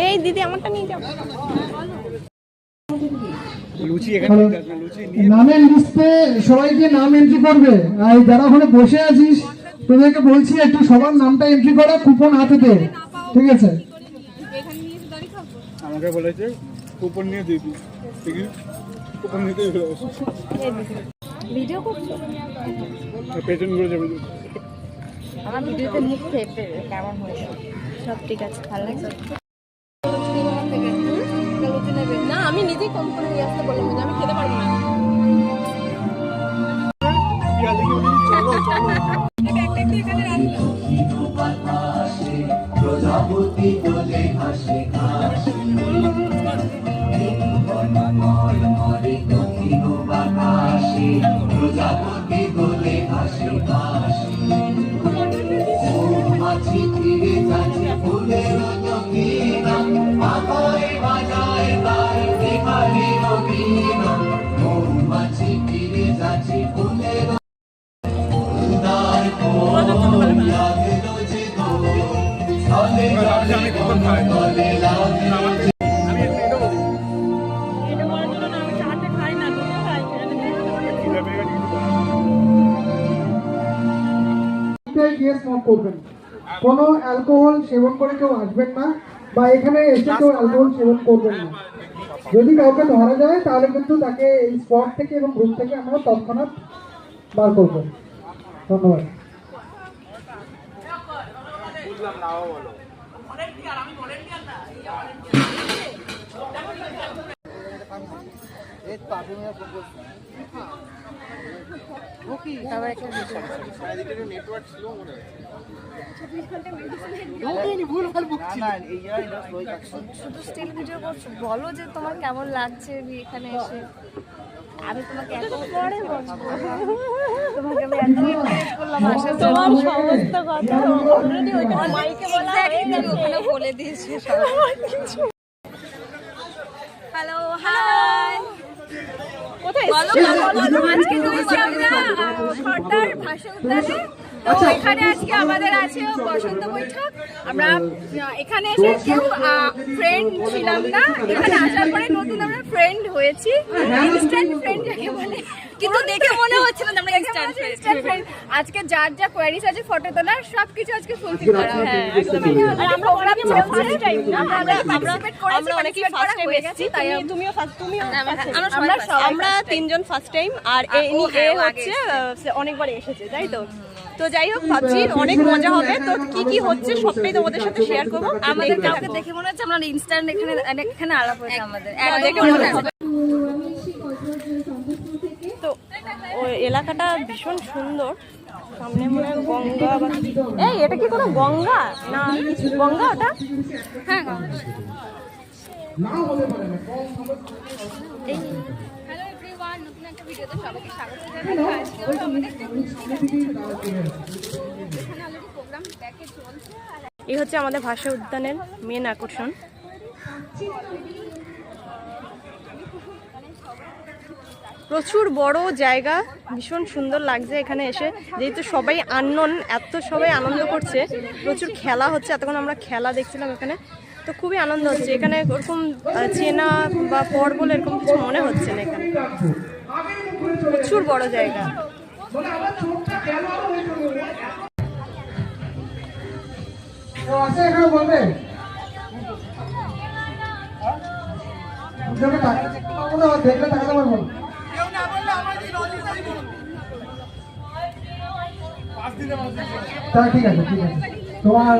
এই দিদি আমারটা নিয়ে যাও। নামের লিস্টে সবাইকে নাম এন্ট্রি করবে। আর যারা ওখানে বসে আছিস তোদেরকে বলছি একটু সবার নামটা এন্ট্রি করে কুপন হাতে দে, ঠিক আছে? আমাকে বলেছে কুপন নিয়ে দিবি, ঠিক আছে? কুপন নিতেই হলো। ভিডিও করছো? পেছন ঘুরে যাবে। আমার ভিডিওতে মুখ ফেপে কেমন হয়েছে? সব ঠিক আছে, ভালো লাগছে না? আমি নিজেই কম করে নিয়ে আসতে বললাম, আমি খেতে পারবো না। চলো চলো। প্রজাপতি বলে হাসে হাসি বাতাসে, প্রজাপতি বলে হাসে হাসি মৌমাছি ফিরে যাচ্ছে ফুলের দক্ষিণা, আকারে বাজায় তার বিহারি রবীন্দ্র। মৌমাছি ফিরে যাচ্ছে ফুলের কোনো অ্যালকোহল সেবন করে কেউ আসবেন না, বা এখানে এসে কেউ অ্যালকোহল সেবন করবেন না। যদি কাউকে ধরা যায় তাহলে কিন্তু তাকে এই স্পট থেকে এবং গ্রুপ থেকে আমরা তৎক্ষণাৎ বার করবো। ধন্যবাদ। বলো যে তোমার কেমন লাগছে এখানে এসে। আমি তোমাকে এত পরে বলবো, তোমাকে আমি এত ইনভাইট করলাম, আসার তোমার সমস্ত কথা অলরেডি ওইখানে মাইকে বলা হয়ে গেছে, ওখানে বলে দিয়েছি সব। হ্যালো, হাই, কোথায় বলো? আজকে রয়েছে আমরা খড়দার ভাষা উদ্যানে। তো এখানে আজকে আমাদের আছে বসন্ত বৈঠক। আমরা এখানে এসে কেউ ফ্রেন্ড ছিলাম না, এখানে আসার পরে নতুন আমরা ফ্রেন্ড হয়েছি। ইনস্ট্যান্ট ফ্রেন্ড যাকে বলে, কিন্তু দেখে মনে হচ্ছে না আমরা ইনস্ট্যান্ট ফ্রেন্ড। আজকে যার যা কোয়ারিজ আছে ফটো তোলার সবকিছু আজকে ফুলফিল করা। হ্যাঁ, একদমই। আর আমরা ওরা ফার্স্ট টাইম না, আমরা অনেকেই ফার্স্ট টাইম এসেছি, তাই তুমিও ফার্স্ট, তুমিও আমরা তিনজন ফার্স্ট টাইম। আর এ হচ্ছে অনেকবার এসেছে, তাই তো? তো যাই হোক, ভাবছি অনেক মজা হবে। তো কি কি হচ্ছে সবটাই তোমাদের সাথে শেয়ার করবো। আমাদের কাউকে দেখে মনে হচ্ছে আমরা ইনস্ট্যান্ট এখানে আলাপ হয়েছে আমাদের, দেখে মনে হচ্ছে। তো ওই এলাকাটা ভীষণ সুন্দর। সামনে মনে হয় গঙ্গা, এই এটা কি কোনো গঙ্গা না? গঙ্গা ওটা? হ্যাঁ, গঙ্গা। এই হচ্ছে আমাদের ভাষা উদ্যানের মেন আকর্ষণ। প্রচুর বড় জায়গা, ভীষণ সুন্দর লাগছে এখানে এসে। যেহেতু সবাই সবাই আনন্দ করছে, প্রচুর খেলা হচ্ছে। এতক্ষণ আমরা খেলা দেখছিলাম এখানে, তো খুবই আনন্দ হচ্ছে এখানে। ওরকম চেনা বা পর বলে এরকম কিছু মনে হচ্ছে না। এখানে প্রচুর বড় জায়গা। ঠিক আছে, ঠিক আছে। তোমার